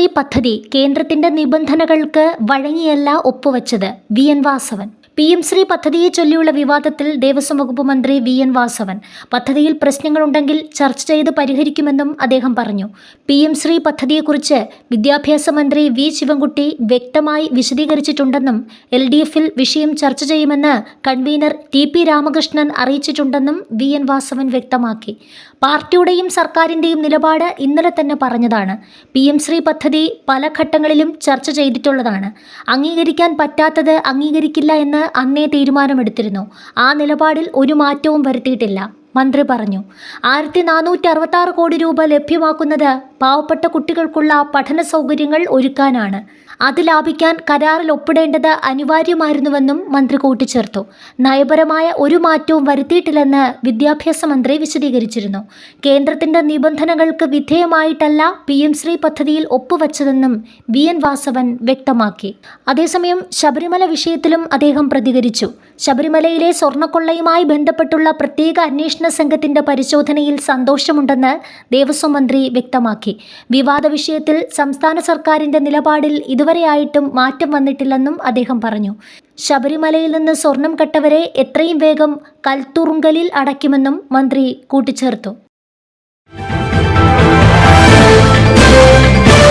ശ്രീ പദ്ധതി കേന്ദ്രത്തിന്റെ നിബന്ധനകൾക്ക് വഴങ്ങിയല്ല ഒപ്പുവച്ചത് വി.എൻ. വാസവൻ. PM ശ്രീ പദ്ധതിയെ ചൊല്ലിയുള്ള വിവാദത്തിൽ ദേവസ്വം വകുപ്പ് മന്ത്രി വി.എൻ. വാസവൻ പദ്ധതിയിൽ പ്രശ്നങ്ങളുണ്ടെങ്കിൽ ചർച്ച ചെയ്ത് പരിഹരിക്കുമെന്നും അദ്ദേഹം പറഞ്ഞു. PM ശ്രീ പദ്ധതിയെക്കുറിച്ച് വിദ്യാഭ്യാസ മന്ത്രി വി. ശിവൻകുട്ടി വ്യക്തമായി വിശദീകരിച്ചിട്ടുണ്ടെന്നും LDFൽ വിഷയം ചർച്ച ചെയ്യുമെന്ന് കൺവീനർ TP രാമകൃഷ്ണൻ അറിയിച്ചിട്ടുണ്ടെന്നും വി.എൻ. വാസവൻ വ്യക്തമാക്കി. പാർട്ടിയുടെയും സർക്കാരിൻ്റെയും നിലപാട് ഇന്നലെ തന്നെ പറഞ്ഞതാണ്. PM ശ്രീ പദ്ധതി പല ഘട്ടങ്ങളിലും ചർച്ച ചെയ്തിട്ടുള്ളതാണ്. അംഗീകരിക്കാൻ പറ്റാത്തത് അംഗീകരിക്കില്ല എന്ന് അന്നേ തീരുമാനമെടുത്തിരുന്നു. ആ നിലപാടിൽ ഒരു മാറ്റവും വരുത്തിയിട്ടില്ല, മന്ത്രി പറഞ്ഞു. 1466 കോടി രൂപ ലഭ്യമാക്കുന്നത് പാവപ്പെട്ട കുട്ടികൾക്കുള്ള പഠന സൗകര്യങ്ങൾ ഒരുക്കാനാണ്. അത് ലാഭിക്കാൻ കരാറിൽ ഒപ്പിടേണ്ടത് അനിവാര്യമായിരുന്നുവെന്നും മന്ത്രി കൂട്ടിച്ചേർത്തു. നയപരമായ ഒരു മാറ്റവും വരുത്തിയിട്ടില്ലെന്ന് വിദ്യാഭ്യാസ മന്ത്രി വിശദീകരിച്ചിരുന്നു. കേന്ദ്രത്തിന്റെ നിബന്ധനകൾക്ക് വിധേയമായിട്ടല്ല PM ശ്രീ പദ്ധതിയിൽ ഒപ്പുവച്ചതെന്നും വി.എൻ. വാസവൻ വ്യക്തമാക്കി. അതേസമയം ശബരിമല വിഷയത്തിലും അദ്ദേഹം പ്രതികരിച്ചു. ശബരിമലയിലെ സ്വർണ്ണക്കൊള്ളയുമായി ബന്ധപ്പെട്ടുള്ള പ്രത്യേക അന്വേഷണ സംഘത്തിന്റെ പരിശോധനയിൽ സന്തോഷമുണ്ടെന്ന് ദേവസ്വം മന്ത്രി വ്യക്തമാക്കി. വിവാദ വിഷയത്തിൽ സംസ്ഥാന സർക്കാരിന്റെ നിലപാടിൽ ഇതുവരെയായിട്ടും മാറ്റം വന്നിട്ടില്ലെന്നും അദ്ദേഹം പറഞ്ഞു. ശബരിമലയിൽ നിന്ന് സ്വർണം കട്ടവരെ എത്രയും വേഗം കൽത്തുറുങ്കലിൽ അടയ്ക്കുമെന്നും മന്ത്രി കൂട്ടിച്ചേർത്തു.